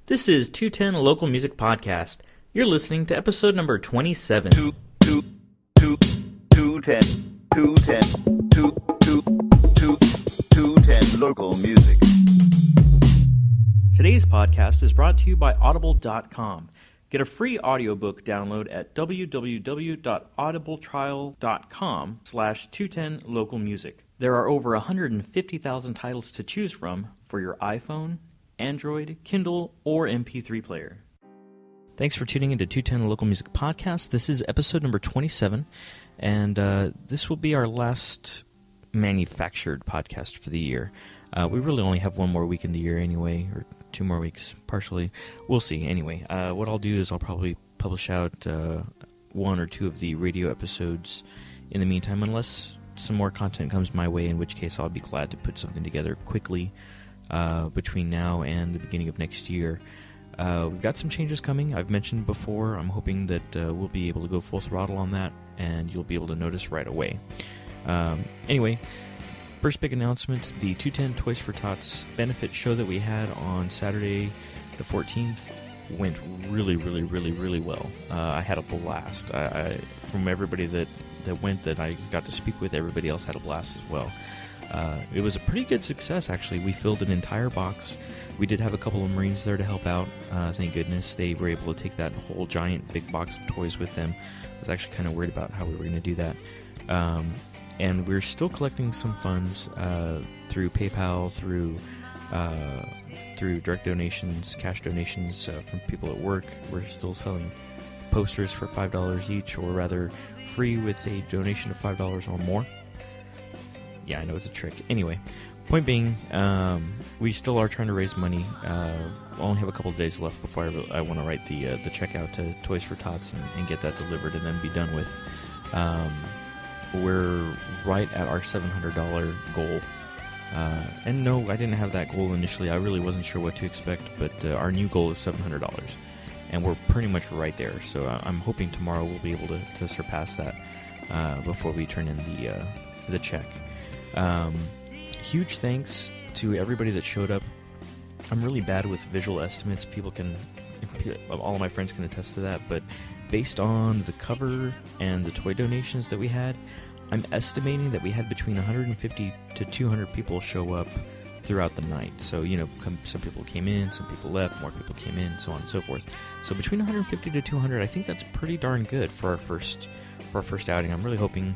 This is 210 Local Music Podcast. You're listening to episode number 27. 210 Local Music. Today's podcast is brought to you by Audible.com. Get a free audiobook download at www.audibletrial.com/210localmusic. There are over 150,000 titles to choose from for your iPhone, Android, Kindle, or MP3 player. Thanks for tuning into 210 Local Music Podcast. This is episode number 27, and this will be our last manufactured podcast for the year. We really only have one more week in the year anyway, or 2 more weeks, partially. We'll see. Anyway, what I'll do is I'll probably publish out 1 or 2 of the radio episodes in the meantime, unless some more content comes my way, in which case I'll be glad to put something together quickly between now and the beginning of next year. We've got some changes coming. I've mentioned before. I'm hoping that we'll be able to go full throttle on that, and you'll be able to notice right away. Anyway, first big announcement, the 210 Toys for Tots benefit show that we had on Saturday the 14th went really well. I had a blast. From everybody that went that I got to speak with, everybody else had a blast as well. It was a pretty good success, actually. We filled an entire box. We did have a couple of Marines there to help out. Thank goodness. They were able to take that whole giant big box of toys with them. I was actually kind of worried about how we were going to do that. And we're still collecting some funds through PayPal, through direct donations, cash donations from people at work. We're still selling posters for $5 each, or rather free with a donation of $5 or more. Yeah, I know it's a trick. Anyway, point being, we still are trying to raise money. I only have a couple of days left before I want to write the check out to Toys for Tots and get that delivered and then be done with. We're right at our $700 goal. And no, I didn't have that goal initially. I really wasn't sure what to expect, but our new goal is $700. And we're pretty much right there. So I'm hoping tomorrow we'll be able to surpass that before we turn in the check. Huge thanks to everybody that showed up. I'm really bad with visual estimates. All of my friends can attest to that, but based on the cover and the toy donations that we had, I'm estimating that we had between 150 to 200 people show up throughout the night. So, some people came in, some people left, more people came in, so on and so forth. So between 150 to 200, I think that's pretty darn good for our first outing. I'm really hoping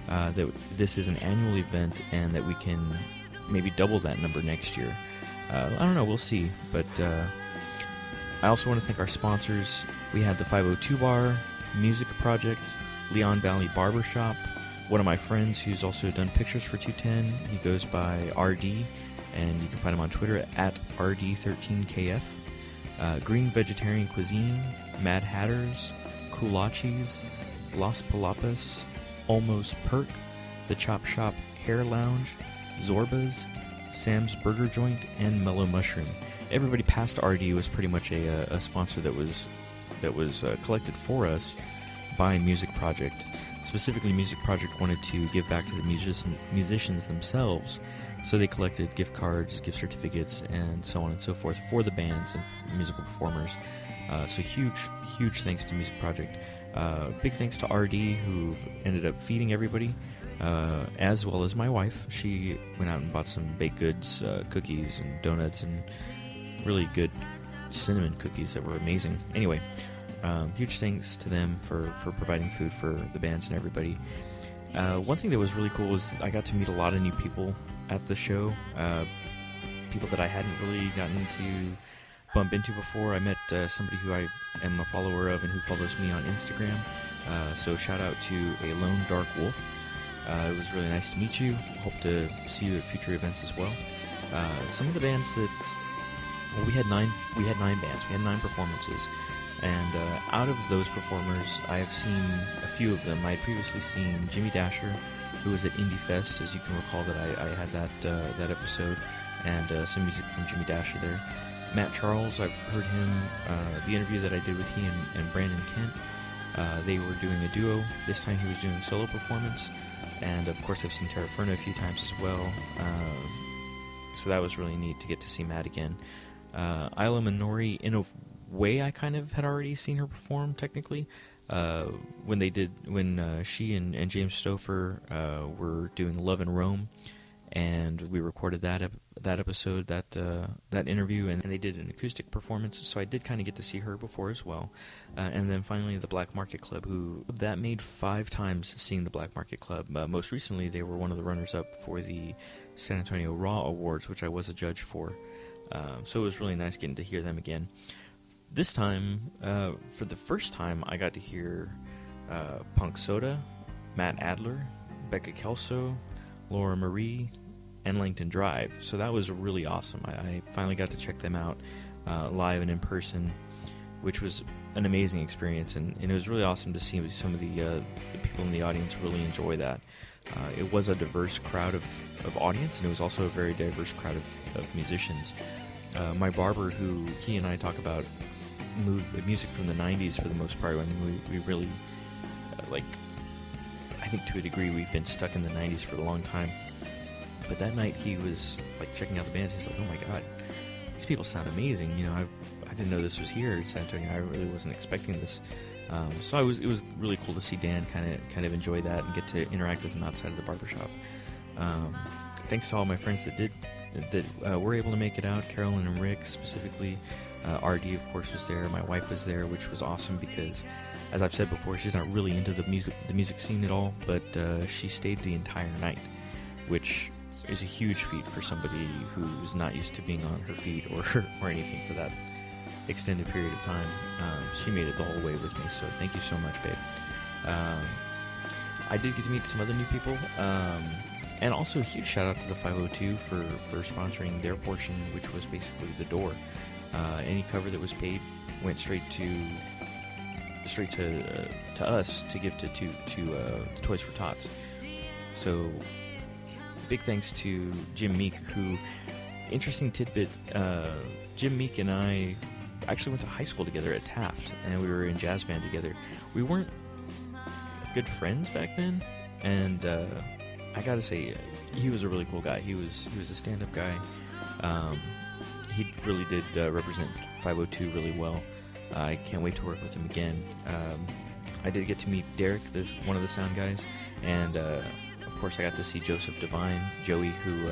that this is an annual event and that we can maybe double that number next year. I don't know, we'll see. But I also want to thank our sponsors. We had the 502 Bar, Music Project, Leon Valley Barber Shop, one of my friends who's also done pictures for 210. He goes by RD, and you can find him on Twitter at RD13KF. Green Vegetarian Cuisine, Mad Hatters, Koolaches, Los Palapas, Olmos Perk, The Chop Shop Hair Lounge, Zorba's, Sam's Burger Joint, and Mellow Mushroom. Everybody past RD was pretty much a sponsor that was collected for us by Music Project. Specifically, Music Project wanted to give back to the musicians themselves, so they collected gift cards, gift certificates, and so on and so forth for the bands and musical performers. So huge thanks to Music Project. Big thanks to RD, who ended up feeding everybody, as well as my wife. She went out and bought some baked goods, cookies and donuts, and really good cinnamon cookies that were amazing. Anyway, huge thanks to them for providing food for the bands and everybody. One thing that was really cool was I got to meet a lot of new people at the show, people that I hadn't really gotten to bump into before. I met somebody who I am a follower of and who follows me on Instagram, so shout out to A Lone Dark Wolf. It was really nice to meet you. Hope to see you at future events as well. Some of the bands we had 9 bands. We had 9 performances, and out of those performers, I have seen a few of them. I had previously seen Jimmy Dasher, who was at Indie Fest, as you can recall that I had that episode, and some music from Jimmy Dasher there. Matt Charles, I've heard him, the interview that I did with he and Brandon Kent. They were doing a duo. This time he was doing a solo performance. And of course I've seen Tera Ferna a few times as well. So that was really neat to get to see Matt again. Isla Minori, in a way, I kind of had already seen her perform, technically. When she and James Stouffer were doing Love in Rome, and we recorded that episode, that interview, and they did an acoustic performance, so I did kind of get to see her before as well. And then finally the Black Market Club, who that made 5 times seeing the Black Market Club. Most recently they were one of the runners-up for the San Antonio Raw Awards, which I was a judge for. So it was really nice getting to hear them again. This time, for the first time, I got to hear Punk Soda, Matt Adler, Bekah Kelso, Laura Marie, and Langton Drive. So that was really awesome. I finally got to check them out live and in person, which was an amazing experience, and it was really awesome to see some of the people in the audience really enjoy that. It was a diverse crowd of audience, and it was also a very diverse crowd of musicians. My barber, who he and I talk about music from the 90s for the most part. I mean, we really, I think to a degree we've been stuck in the 90s for a long time. But that night he was checking out the bands. He's like, oh my god, these people sound amazing. I didn't know this was here in San Antonio. I really wasn't expecting this. So it was really cool to see Dan kind of enjoy that and get to interact with him outside of the barbershop. Thanks to all my friends that were able to make it out. Carolyn and Rick specifically. RD, of course, was there. My wife was there, which was awesome because, as I've said before, she's not really into the music scene at all, but she stayed the entire night, which is a huge feat for somebody who's not used to being on her feet or anything for that extended period of time. She made it the whole way with me, so thank you so much, babe. I did get to meet some other new people, and also a huge shout out to the 502 for sponsoring their portion, which was basically the door. Any cover that was paid went straight to us to give to Toys for Tots. So big thanks to Jim Meek, who, interesting tidbit, Jim Meek and I actually went to high school together at Taft, and we were in jazz band together. We weren't good friends back then, and I gotta say, he was a really cool guy. He was a stand-up guy. He really did represent 502 really well. I can't wait to work with him again. I did get to meet Deric, one of the sound guys, and of course I got to see Joseph Devine, Joey, who,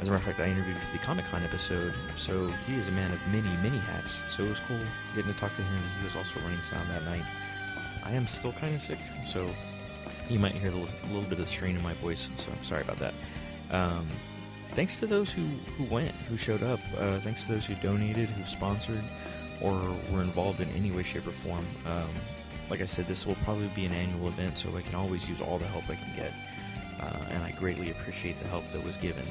as a matter of fact, I interviewed for the ComicCon episode, so he is a man of many hats, so it was cool getting to talk to him. He was also running sound that night. I am still kind of sick, so you might hear a little bit of strain in my voice, so I'm sorry about that. Thanks to those who went, who showed up. Thanks to those who donated, who sponsored, or were involved in any way, shape, or form. Like I said, this will probably be an annual event, so I can always use all the help I can get. And I greatly appreciate the help that was given.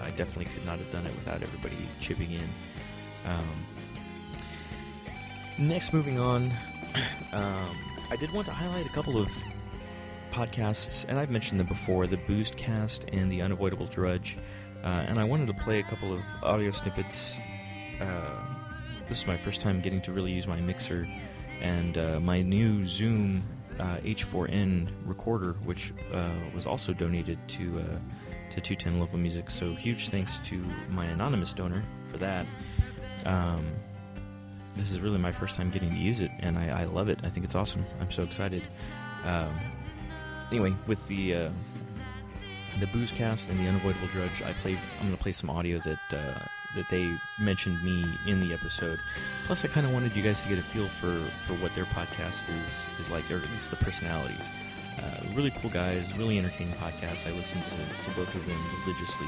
I definitely could not have done it without everybody chipping in. Next, moving on, I did want to highlight a couple of podcasts, and I've mentioned them before, the Boostcast and the Unavoidable Drudge. And I wanted to play a couple of audio snippets. This is my first time getting to really use my mixer, and my new Zoom H4n recorder, which was also donated to 210 Local Music. So huge thanks to my anonymous donor for that. This is really my first time getting to use it, and I love it. I think it's awesome. I'm so excited. Anyway, with the Boostcast and the Unavoidable Drudge, I'm going to play some audio that they mentioned me in the episode. Plus, I kind of wanted you guys to get a feel for what their podcast is like, or at least the personalities. Really cool guys, really entertaining podcasts. I listen to both of them religiously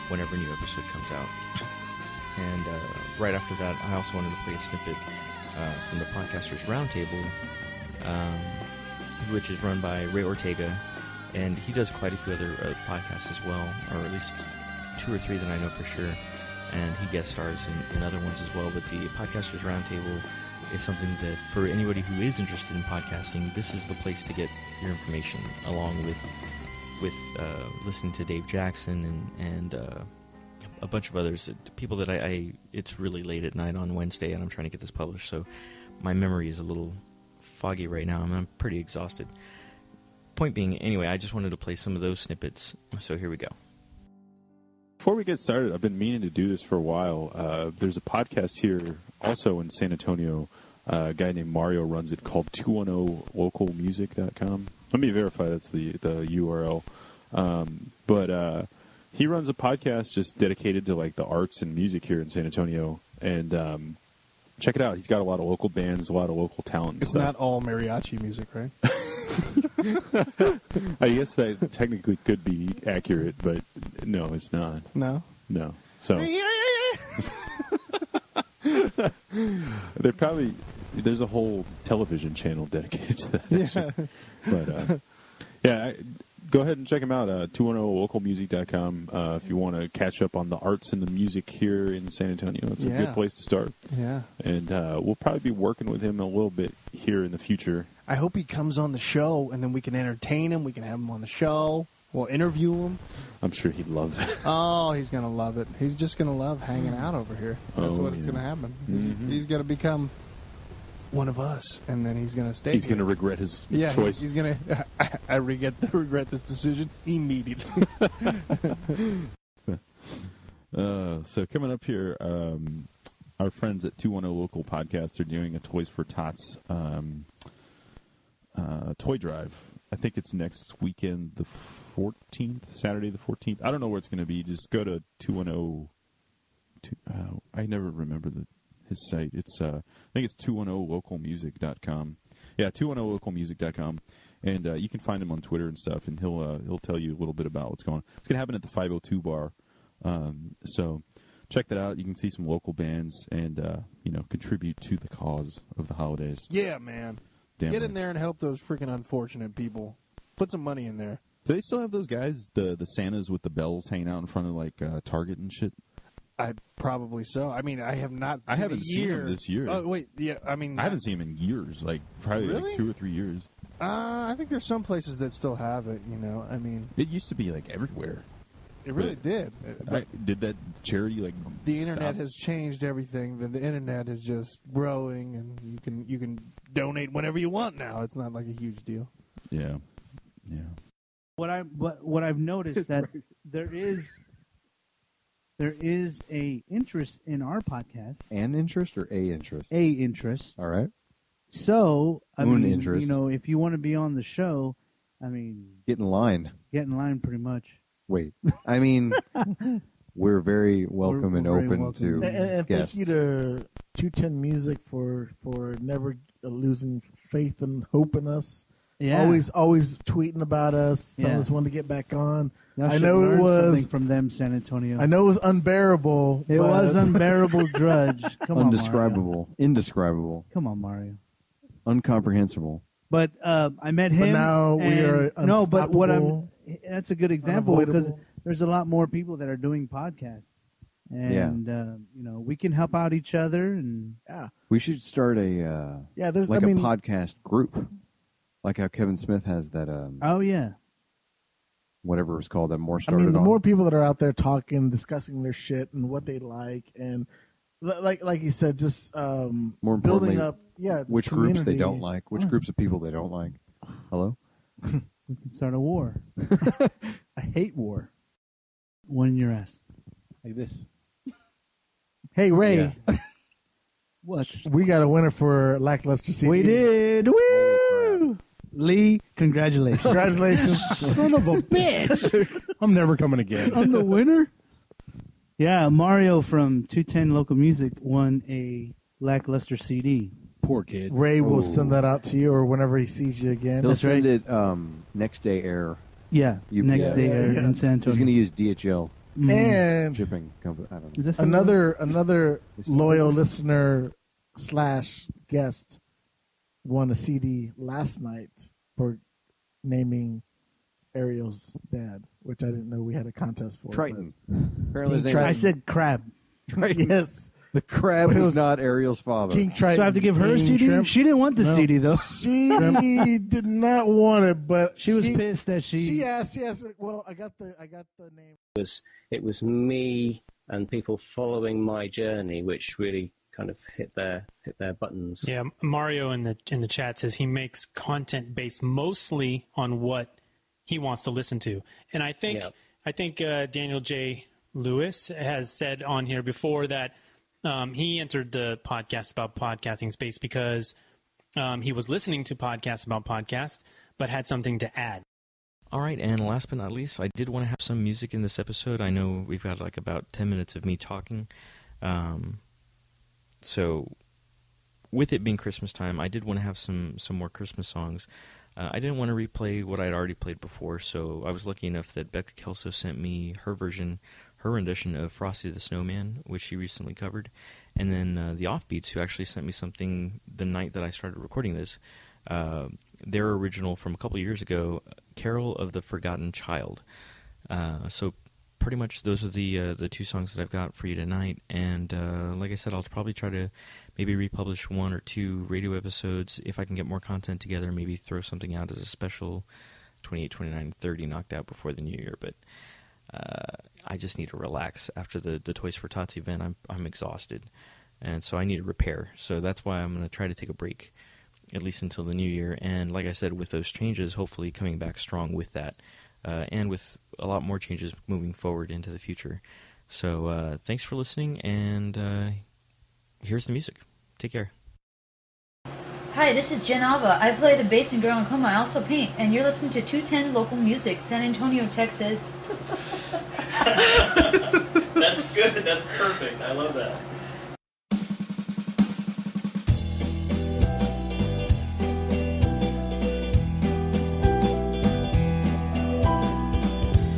whenever a new episode comes out. And right after that, I also wanted to play a snippet from the Podcasters Roundtable, which is run by Ray Ortega. And he does quite a few other podcasts as well, or at least 2 or 3 that I know for sure. And he guest stars in other ones as well. But the Podcasters Roundtable is something that, for anybody who is interested in podcasting, this is the place to get your information, along with listening to Dave Jackson and a bunch of others. People that it's really late at night on Wednesday, and I'm trying to get this published, so my memory is a little foggy right now, and I'm pretty exhausted. Point being, anyway, I just wanted to play some of those snippets, so here we go. Before we get started, I've been meaning to do this for a while. There's a podcast here, also in San Antonio. A guy named Mario runs it, called 210localmusic.com. Let me verify that's the URL. But he runs a podcast just dedicated to like the arts and music here in San Antonio. And check it out. He's got a lot of local bands, a lot of local talent. And it's stuff. not all mariachi music, right? I guess that technically could be accurate, but no, it's not. No? No. So there's a whole television channel dedicated to that. Yeah. But go ahead and check him out, 210localmusic.com, if you want to catch up on the arts and the music here in San Antonio. It's a good place to start. Yeah. And we'll probably be working with him a little bit here in the future. I hope he comes on the show, and then we can entertain him. We can have him on the show. We'll interview him. I'm sure he'd love that. Oh, he's going to love it. He's just going to love hanging out over here. That's what's going to happen. He's going to become one of us, and then he's going to stay. He's going to regret his choice. He's going to. I regret this decision immediately. So coming up here, our friends at 210 Local Podcasts are doing a Toys for Tots toy drive. I think it's next weekend, the 14th, Saturday the 14th. I don't know where it's going to be. Just go to 210. I never remember his site. It's I think it's 210localmusic.com. Yeah, 210localmusic.com. And you can find him on Twitter and stuff, and he'll tell you a little bit about what's going on. It's going to happen at the 502 bar. So check that out. You can see some local bands and contribute to the cause of the holidays. Yeah, man. Damn Get right. in there and help those freaking unfortunate people. Put some money in there. Do they still have those guys, the Santas with the bells hanging out in front of like Target and shit? I probably so. I mean, I have not. I haven't seen them this year. Oh wait, yeah. I mean, I haven't seen them in years. Like probably Really? like 2 or 3 years. I think there's some places that still have it. I mean, It used to be like everywhere. it really did. But Did that charity like the internet stop? has changed everything. The internet is just growing, and you can donate whenever you want now. It's not like a huge deal. Yeah. What I've noticed that there is a interest in our podcast. An interest or a interest? A interest. All right. So I Moon mean, interest. if you want to be on the show, I mean, Get in line. get in line pretty much. Wait. I mean, we're very welcome and We're very open welcome. to And guests. thank you to 210 Music for never losing faith and hope in us. Yeah. Always tweeting about us, telling Yeah. us when to get back on. Y'all I should know it learn was something from them, San Antonio. I know it was unbearable. It but was unbearable drudge. Come on, Mario. Undescribable. Indescribable. Come on, Mario. Uncomprehensible. But I met him. But now we and- are no. But what unstoppable, that's a good example because unavoidable. there's a lot more people that are doing podcasts, and we can help out each other. And We should start a there's a I mean, podcast group, like how Kevin Smith has that. oh yeah, Whatever it was called that more I started mean, the on. more people that are out there talking, discussing their shit and what they like, and like you said, just More building importantly, up. Yeah, this which groups they community. don't like, which groups of people they don't like. Hello? we can start a war. I hate war. One in your ass. Like this. Hey Ray, Yeah. What? we got a winner for Lackluster CD. We did. Woo! Lee, congratulations. Congratulations. Son of a bitch! I'm never coming again. I'm the winner. Yeah, Mario from 210 Local Music won a Lackluster CD. Poor kid. Ray will Oh. send that out to you or whenever he sees you again. He'll That's send it next day air. Yeah, UPS. next day Yeah. in San Antonio. He's going to use DHL Mhm. And shipping company. I don't know. Is that something? another loyal listener / guest won a CD last night for naming Ariel's dad, which I didn't know we had a contest for. Triton. Apparently his name Triton. I said crab. but- Yes. the crab But it was was not Ariel's father. King Triton. So I have to give her a King CD? Shrimp. She didn't want the No. CD, though. She did not want it, but She was pissed that She asked. Well, I got the name. It was me and people following my journey, which really kind of hit their buttons. Yeah, Mario in the chat says he makes content based mostly on what he wants to listen to, and I think Daniel J Lewis has said on here before that he entered the podcast about podcasting space because he was listening to podcasts about podcasts, but had something to add. All right, and last but not least, I did want to have some music in this episode. I know we've got like about 10 minutes of me talking. So with it being Christmas time, I did want to have some more Christmas songs. I didn't want to replay what I'd already played before, so I was lucky enough that Bekah Kelso sent me her rendition of Frosty the Snowman, which she recently covered. And then the OffBeats, who actually sent me something the night that I started recording this, their original from a couple of years ago, Carol of the Forgotten Child. So pretty much those are the two songs that I've got for you tonight. And like I said, I'll probably try to maybe republish 1 or 2 radio episodes if I can get more content together, maybe throw something out as a special 28, 29, 30 knocked out before the new year. But I just need to relax after the Toys for Tots event. I'm exhausted, and so I need to repair. So that's why I'm going to try to take a break, at least until the new year. And like I said, with those changes, hopefully coming back strong with that, and with a lot more changes moving forward into the future. So thanks for listening, and here's the music. Take care. Hi, this is Jen Alva. I play the bass and girl in coma. I also paint, and you're listening to 210 Local Music, San Antonio, Texas. That's good. That's perfect. I love that.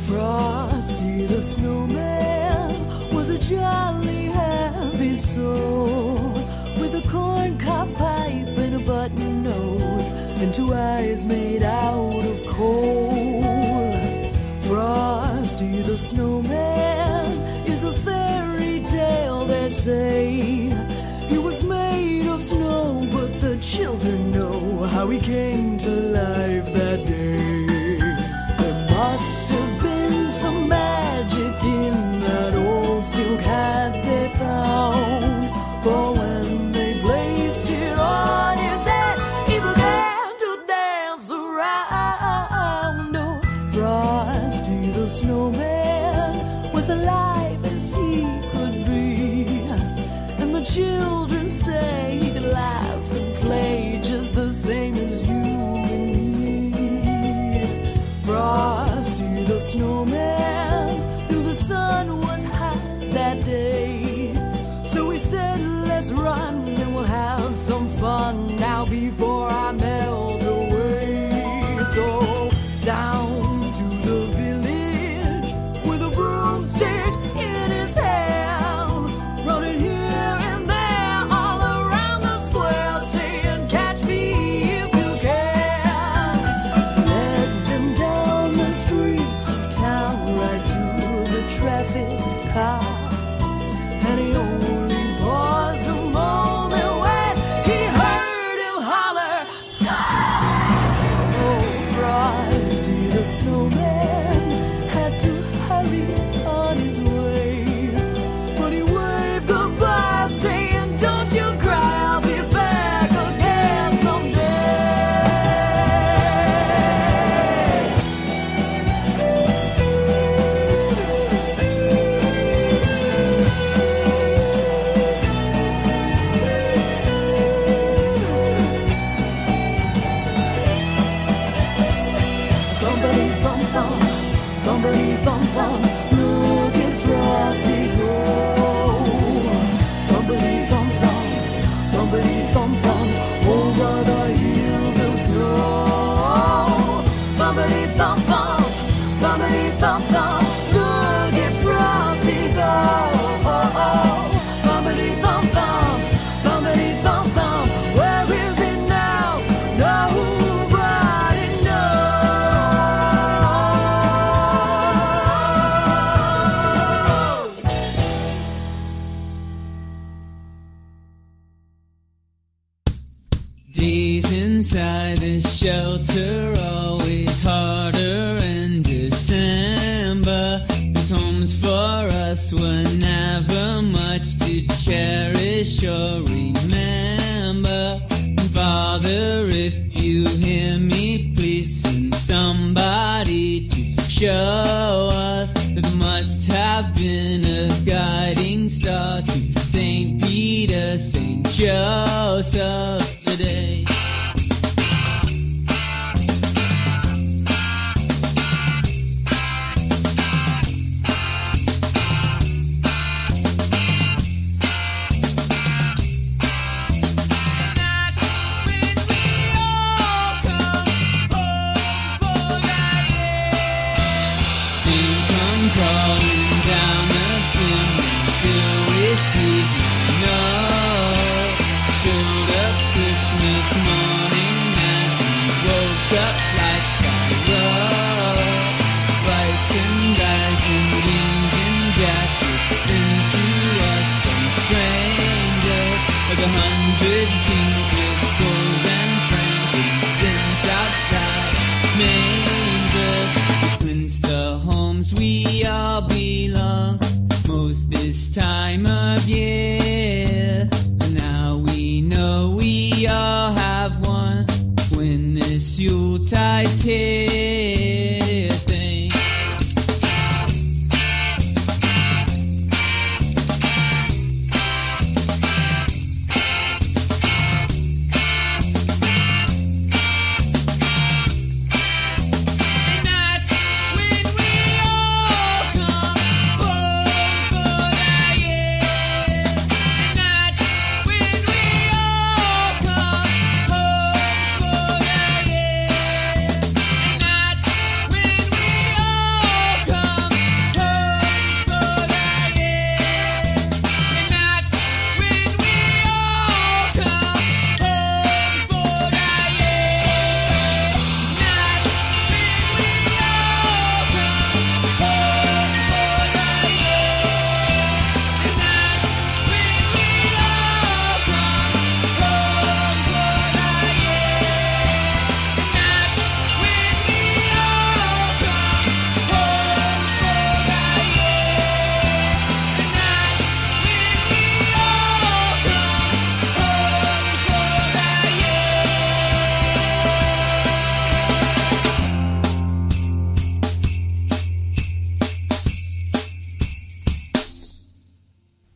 Frosty the Snowman was a jolly happy soul with a corncob pipe and a button nose and 2 eyes made out of coal. Frosty the Snowman is a fairy tale, they say. He was made of snow, but the children know how he came to life that day. There must have been some magic in that old silk hat they found, for when they placed it on his head, he began to dance around. Oh, Frosty the Snowman was alive as he could be, and the children say he could laugh and play just the same as you and me. Frosty the Snowman knew the sun was hot that day, so he said, let's run and we'll have some fun now before I melt away. So down to the village with a broomstick in his hand, running here and there all around the square, saying, catch me if you can. Led them down the streets of town right to the traffic cop, and he only paused a moment when he heard him holler, stop! Oh, Frosty the Snowman had to hurry on his way, but he waved goodbye, saying, don't you cry, I'll be back again someday. Thumpity thump thump, look at Frosty go. Thumpity thump thump, over the hills of snow. Thumpity thump thump, look at Frosty go. Thumpity thump thump, where is he now? Nobody Days inside the shelter always harder in December. This home's for us, we're never much to cherish or remember. And Father, if you hear me, please send somebody to show us that the must-have have been a guiding star to St. Peter, St. Joseph today. Crawling down the chimney, filled with sweet note. Showed up Christmas morning as we woke up like fireworks. Lights and bags and wings and jackets sent to us from strangers, like 100 kings with gold and frankincense outside mangers. Cleanse the homes we all belong most this time of year. And now we know we all have one when this Yuletide's here. Thing.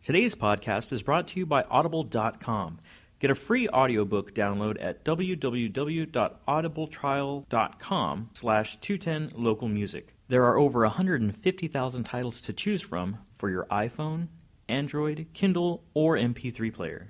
Today's podcast is brought to you by Audible.com. Get a free audiobook download at www.audibletrial.com/210localmusic. There are over 150,000 titles to choose from for your iPhone, Android, Kindle, or MP3 player.